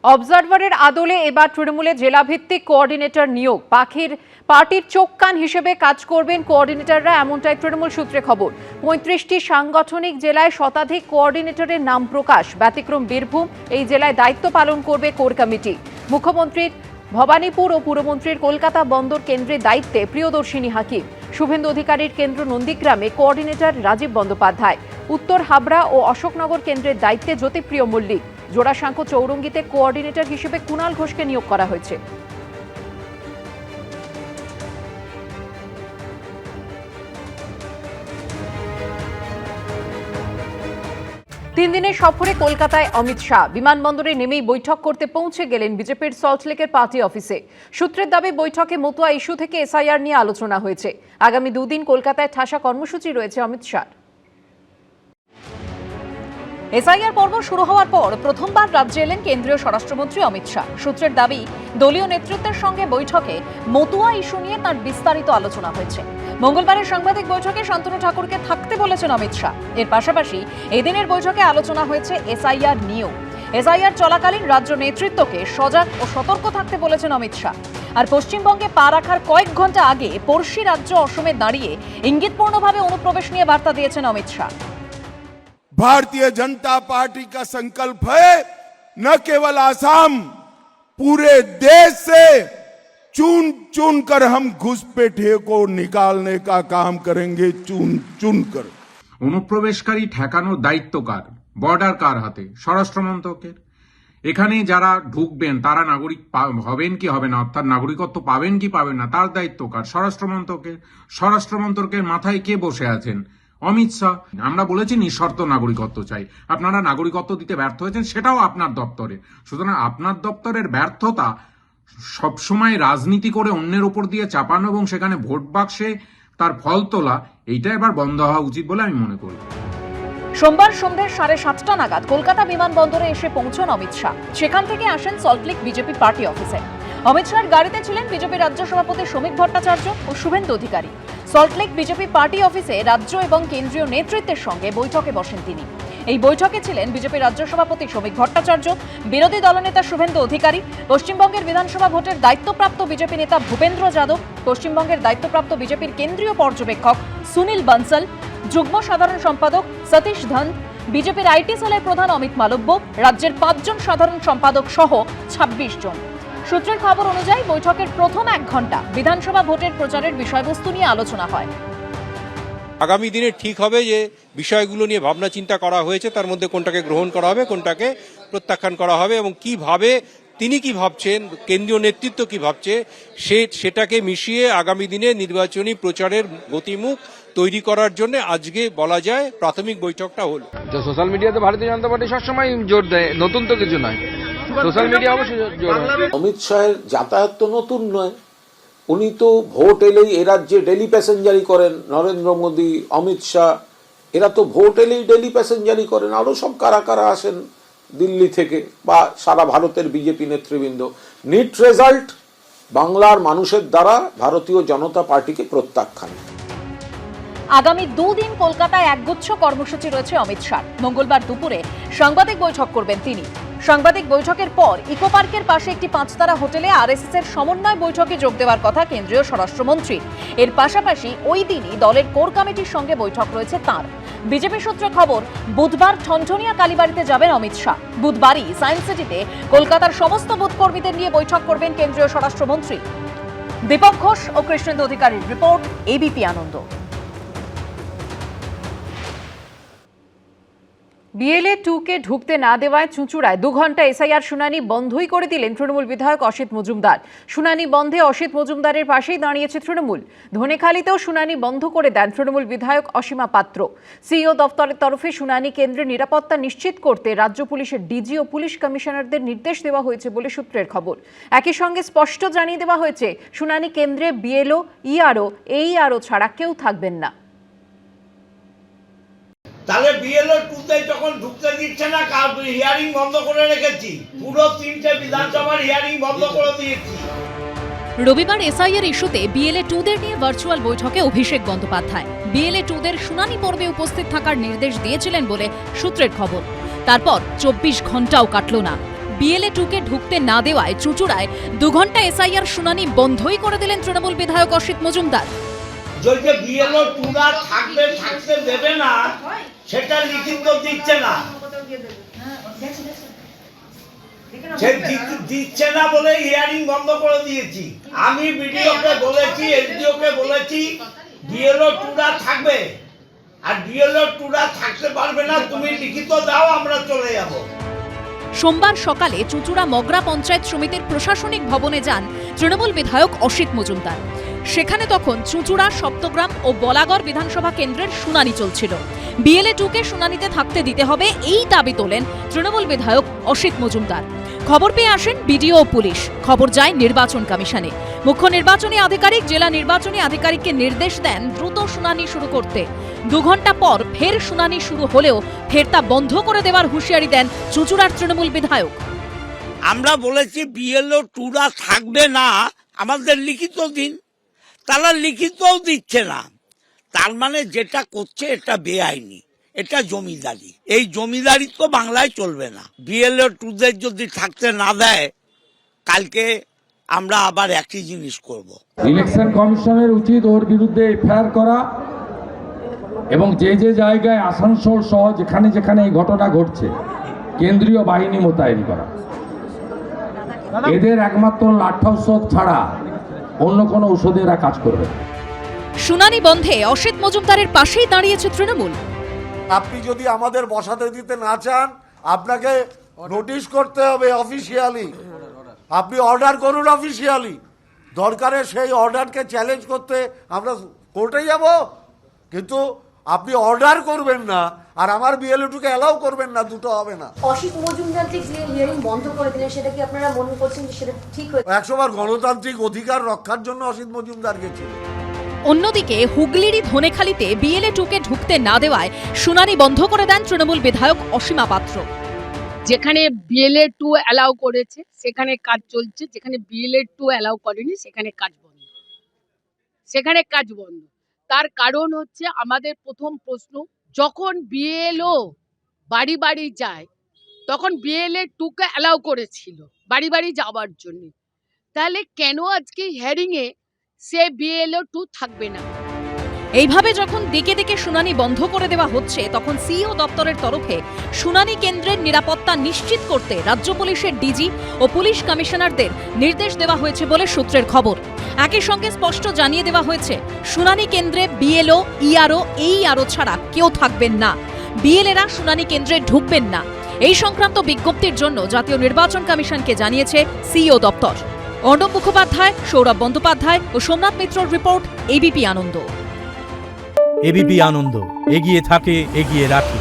অবজারভারের আদলে এবার তৃণমূলে জেলাভিত্তিক কোঅর্ডিনেটর নিয়োগ। পার্টির চোখ কান হিসেবে কাজ করবেন কোঅর্ডিনেটররা, এমনটাই তৃণমূল সূত্রে খবর। ৩৫টি সাংগঠনিক জেলায় শতাধিক কোঅর্ডিনেটরের নাম প্রকাশ। ব্যতিক্রম বীরভূম, এই জেলায় দায়িত্ব পালন করবে কোর কমিটি। মুখ্যমন্ত্রীর ভবানীপুর ও পুরমন্ত্রীর কলকাতা বন্দর কেন্দ্রের দায়িত্বে প্রিয়দর্শিনী হাকিম। শুভেন্দু অধিকারীর কেন্দ্র নন্দীগ্রামে কোঅর্ডিনেটর রাজীব বন্দ্যোপাধ্যায়। উত্তর হাবড়া ও অশোকনগর কেন্দ্রের দায়িত্বে জ্যোতিপ্রিয় মল্লিক। জোড়াসাঁকো চৌরঙ্গিতে কোঅর্ডিনেটর হিসেবে কুণাল ঘোষকে নিয়োগ করা হয়েছে। তিন দিনের সফরে কলকাতায় অমিত শাহ। বিমানবন্দরে নেমেই বৈঠক করতে পৌঁছে গেলেন বিজেপির সল্টলেকের পার্টি অফিসে। সূত্রের দাবি, বৈঠকে মতুয়া ইস্যু থেকে এসআইআর নিয়ে আলোচনা হয়েছে। আগামী দুদিন কলকাতায় ঠাসা কর্মসূচি রয়েছে অমিত শাহ। এসআইআর পর্ব শুরু হওয়ার পর প্রথমবার রাজ্যে এলেন কেন্দ্রীয় স্বরাষ্ট্রমন্ত্রী অমিত শাহ। সূত্রের দাবি, দলীয় নেতৃত্বের সঙ্গে বৈঠকে মতুয়া ইস্যু নিয়ে তার বিস্তারিত আলোচনা হয়েছে। মঙ্গলবারের সাংবাদিক বৈঠকে শান্তনু ঠাকুরকে থাকতে বলেছেন অমিত শাহ। এর পাশাপাশি এদিনের বৈঠকে আলোচনা হয়েছে এসআইআর নিয়েও। এসআইআর চলাকালীন রাজ্য নেতৃত্বকে সজাগ ও সতর্ক থাকতে বলেছেন অমিত শাহ। আর পশ্চিমবঙ্গে পা রাখার কয়েক ঘন্টা আগে পড়শি রাজ্য অসমে দাঁড়িয়ে ইঙ্গিতপূর্ণভাবে অনুপ্রবেশ নিয়ে বার্তা দিয়েছেন অমিত শাহ। भारतीय जनता पार्टी का संकल्प है न केवल आसाम, पूरे देश से चुन चुन कर हम घुसपैठिए को निकालने का काम करेंगे, चुन चुन कर। অনুপ্রবেশকারী ঠেকানোর দায়িত্ব কার? বর্ডার কার হাতে? স্বরাষ্ট্র মন্ত্রকের। এখানে যারা ঢুকবেন তারা নাগরিক হবেন কি হবে না, অর্থাৎ নাগরিকত্ব পাবেন কি পাবেন না, তার দায়িত্ব কার? স্বরাষ্ট্র মন্ত্রকের। স্বরাষ্ট্র মন্ত্রকের মাথায় কে বসে আছেন? অমিত শাহ। আমরা বলেছি নিঃশর্ত নাগরিকত্ব চাই, আপনারা নাগরিকত্ব দিতে ব্যর্থ হয়েছেন, সেটাও আপনার দপ্তরে। সুতরাং আপনার দপ্তরের ব্যর্থতা সবসময় রাজনীতি করে অন্যের উপর দিয়ে চাপানো এবং সেখানে ভোট বাক্সে তার ফল তোলা, এইটা এবার বন্ধ হওয়া উচিত বলে আমি মনে করি। সোমবার সন্ধ্যে 7:30 নাগাদ কলকাতা বিমানবন্দরে এসে পৌঁছন অমিত শাহ। সেখান থেকে আসেন সল্টলেক বিজেপি পার্টি অফিসে। অমিত শাহের গাড়িতে ছিলেন বিজেপি রাজ্য সভাপতি শ্রমিক ভট্টাচার্য ও শুভেন্দু অধিকারী। সল্টলেক বিজেপি পার্টি অফিসে রাজ্য এবং কেন্দ্রীয় নেতৃত্বের সঙ্গে বৈঠকে বসেন তিনি। এই বৈঠকে ছিলেন বিজেপি রাজ্য সভাপতি শ্রমিক ভট্টাচার্য, বিরোধী দলনেতা শুভেন্দু অধিকারী, পশ্চিমবঙ্গের বিধানসভা ভোটের দায়িত্বপ্রাপ্ত বিজেপি নেতা ভূপেন্দ্র যাদব, পশ্চিমবঙ্গের দায়িত্বপ্রাপ্ত বিজেপির কেন্দ্রীয় পর্যবেক্ষক সুনীল বানসাল, যুগ্ম সাধারণ সম্পাদক সতীশ ধন, বিজেপির আইটি সেলের প্রধান অমিত মালব্য, রাজ্যের 5 জন সাধারণ সম্পাদক সহ 26 জন। সূত্রের খবর অনুযায়ী বৈঠকের প্রথম 1 ঘন্টা বিধানসভা ভোটের প্রচারের বিষয়বস্তু নিয়ে আলোচনা হয়। আগামী দিনে ঠিক হবে যে বিষয়গুলো নিয়ে ভাবনা চিন্তা করা হয়েছে, তার মধ্যে কোনটাকে গ্রহণ করা হবে, কোনটাকে প্রত্যাখ্যান করা হবে এবং কিভাবে তিনি কি ভাবছেন, কেন্দ্রীয় নেতৃত্ব কি ভাবছে, সেটাকে মিশিয়ে আগামী দিনে নির্বাচনী প্রচারের গতিমুখ তৈরি করার জন্য আজকে বলা যায় প্রাথমিক বৈঠকটা হল। সোশ্যাল মিডিয়াতে ভারতীয় জনতা পার্টি সবসময় জোর দেয়, নতুন তো কিছু নয়, সোশ্যাল মিডিয়া অবশ্যই জোর দেয়। অমিত শাহের যাতায়াত তো নতুন নয়, উনি তো ভোট এলেই এ রাজ্যে ডেলি প্যাসেঞ্জারি করেন। নরেন্দ্র মোদী, অমিত শাহ, এরা তো ভোট এলেই ডেলি প্যাসেঞ্জারি করেন। আরো সব কারা কারা আসেন দিল্লি থেকে বা সারা ভারতের বিজেপি নেতৃবৃন্দ। নিট রেজাল্ট বাংলার মানুষের দ্বারা ভারতীয় জনতা পার্টিকে প্রত্যাখ্যান। আগামী 2 দিন কলকাতায় একগুচ্ছ কর্মসূচি রয়েছে অমিত শাহ। মঙ্গলবার দুপুরে সাংবাদিক বৈঠক করবেন তিনি। সাংবাদিক বৈঠকের পর ইকো পার্কের পাশে একটি 5-তারা হোটেলে আরএসএস এর সমন্বয় বৈঠকে যোগ দেওয়ার কথা কেন্দ্রীয় স্বরাষ্ট্রমন্ত্রী। এর পাশাপাশি ওই দিনই দলের কোর কমিটির সঙ্গে বৈঠক রয়েছে তাঁর। বিজেপি সূত্রে খবর, বুধবার ঠনঠনিয়া কালীবাড়িতে যাবেন অমিত শাহ। বুধবারই সায়েন্স সিটিতে কলকাতার সমস্ত বুথ কর্মীদের নিয়ে বৈঠক করবেন কেন্দ্রীয় স্বরাষ্ট্রমন্ত্রী। দীপক ঘোষ ও কৃষ্ণেন্দু অধিকারীর রিপোর্ট, এবিপি আনন্দ। বিএলএ 2কে ঢুকতে না দেওয়ায় চুঁচুড়ায় 2 ঘন্টা এসআইআর শুনানি বন্ধই করে দিলেন তৃণমূল বিধায়ক অসিত মজুমদার। শুনানি বন্ধে অসিত মজুমদারের পাশেই দাঁড়িয়েছে তৃণমূল। ধনেখালিতেও শুনানি বন্ধ করে দেন তৃণমূল বিধায়ক অসীমা পাত্র। সিইও দফতরের তরফে শুনানি কেন্দ্রে নিরাপত্তা নিশ্চিত করতে রাজ্য পুলিশের ডিজি ও পুলিশ কমিশনারদের নির্দেশ দেওয়া হয়েছে বলে সূত্রের খবর। একই সঙ্গে স্পষ্ট জানিয়ে দেওয়া হয়েছে, শুনানি কেন্দ্রে বিএলও, ইআরও, এইআরও ছাড়া কেউ থাকবেন না। তাহলে বিএলও 2তে যখন ঢুকতে দিচ্ছে না, হিয়ারিং বন্ধ করে রেখেছি, পুরো 3টে বিধানসভার হিয়ারিং বন্ধ করে দিয়েছি। রবিবার এসআইআর ইস্যুতে বিএলএ 2দের নিয়ে ভার্চুয়াল বৈঠকে অভিষেক বন্দ্যোপাধ্যায় বিএলএ 2দের শুনানি পর্বে উপস্থিত থাকার নির্দেশ দিয়েছিলেন বলে সূত্রের খবর। তারপর 24 ঘন্টাও কাটল না, বিএলএ 2-কে ঢুকতে না দেওয়ায় চুঁচুড়ায় 2 ঘন্টা এসআইআর শুনানি বন্ধই করে দিলেন তৃণমূল বিধায়ক অসিত মজুমদার। যে বিএলও টুরা থাকতে দেবে না, সেটা লিখিত দিচ্ছে না। সে দিচ্ছে না বলে হিয়ারিং বন্ধ করে দিয়েছি। আমি বিডিওকে বলেছি, এসডিওকে বলেছি, বিএলও টুরা থাকবে, আর বিএলও টুরা থাকতে পারবে না, তুমি লিখিত দাও, আমরা চলে যাব। সোমবার সকালে চুঁচুড়া মগরা পঞ্চায়েত সমিতির প্রশাসনিক ভবনে যান তৃণমূল বিধায়ক অসিত মজুমদার। সেখানে তখন চুঁচুড়া, সপ্তগ্রাম ও বলাগড় বিধানসভা কেন্দ্রের শুনানি চলছিল। বিএলএ 2-কে শুনানিতে থাকতে দিতে হবে, এই দাবি তোলেন তৃণমূল বিধায়ক অসিত মজুমদার। খবর পেয়ে আসেন বিডিও ও পুলিশ, খবর যায় নির্বাচন কমিশনে। মুখ্য নির্বাচনী আধিকারিক জেলা নির্বাচনী আধিকারিককে নির্দেশ দেন দ্রুত শুনানি শুরু করতে। 2 ঘন্টা পর ফের শুনানি শুরু হলেও ফের তা বন্ধ করে দেওয়ার হুঁশিয়ারি দেন চুঁচুড়ার তৃণমূল বিধায়ক। আমরা বলেছি বিএলও টুরা থাকবে না, আমাদের লিখিত দিন। তারা লিখিতও দিচ্ছে না। তার মানে যেটা করছে এটা বেআইনি, এটা জমিদারি। এই জমিদারি তো বাংলায় চলবে না। বিএলও টুদের যদি থাকতে না দেয়, কালকে আমরা আবার একই জিনিস করব। ইলেকশন কমিশনের উচিত ওর বিরুদ্ধে এফআইআর করা এবং যে যে জায়গায় আসানসোল সহ যেখানে যেখানে এই ঘটনা ঘটছে কেন্দ্রীয় বাহিনী মোতায়েন করা। এদের একমাত্র লাঠা ঔষধ ছাড়া অন্য কোনো ঔষধে এরা কাজ করবে। শুনানি বন্ধে অসিত মজুমদারের পাশেই দাঁড়িয়েছে তৃণমূল। আপনি যদি আমাদের বসাতে দিতে না চান, আপনাকে নোটিশ করতে হবে অফিসিয়ালি। আপনি অর্ডার করুন অফিসিয়ালি। দরকারে সেই অর্ডারকে চ্যালেঞ্জ করতে আমরা কোর্টে যাব, কিন্তু আপনি অর্ডার করবেন না আর আমার বিএলও 2-কে অ্যালাউ করবেন না, দুটো হবে না। অসিত মজুমদার যে হিয়ারিং বন্ধ করে দিলেন, সেটা কি আপনারা মনে করছেন যে সেটা ঠিক হয়েছে? 100 বার গণতান্ত্রিক অধিকার রক্ষার জন্য অসিত মজুমদার গেছিল। অন্যদিকে হুগলিরই ধনেখালিতে বিএলএ 2-কে ঢুকতে না দেওয়ায় শুনানি বন্ধ করে দেন তৃণমূল বিধায়ক অসীমা পাত্র। যেখানে বিএলএ 2 অ্যালাউ করেছে সেখানে কাজ চলছে, যেখানে বিএলএ 2 অ্যালাউ করেনি সেখানে কাজ বন্ধ। সেখানে কাজ বন্ধ। তার কারণ হচ্ছে, আমাদের প্রথম প্রশ্ন, যখন বিএলও বাড়ি বাড়ি যায় তখন বিএলএ 2-কে অ্যালাউ করেছিল বাড়ি বাড়ি যাওয়ার জন্য, তাহলে কেন আজকে হিয়ারিং এ সে বিএলও 2 থাকবে না? এইভাবে যখন দিকে দিকে শুনানি বন্ধ করে দেওয়া হচ্ছে, তখন সিইও দপ্তরের তরফে শুনানি কেন্দ্রের নিরাপত্তা নিশ্চিত করতে রাজ্য পুলিশের ডিজি ও পুলিশ কমিশনারদের নির্দেশ দেওয়া হয়েছে বলে সূত্রের খবর। একই সঙ্গে স্পষ্ট জানিয়ে দেওয়া হয়েছে, শুনানি কেন্দ্রে বিএলও, ইআরও, এইআরও ছাড়া কেউ থাকবেন না। বিএলএরা শুনানি কেন্দ্রে ঢুকবেন না। এই সংক্রান্ত বিজ্ঞপ্তির জন্য জাতীয় নির্বাচন কমিশনকে জানিয়েছে সিইও দপ্তর। অর্ণব মুখোপাধ্যায়, সৌরভ বন্দ্যোপাধ্যায় ও সোমনাথ মিত্রর রিপোর্ট, এবিপি আনন্দ। এবিপি আনন্দ, এগিয়ে থাকে, এগিয়ে রাখে।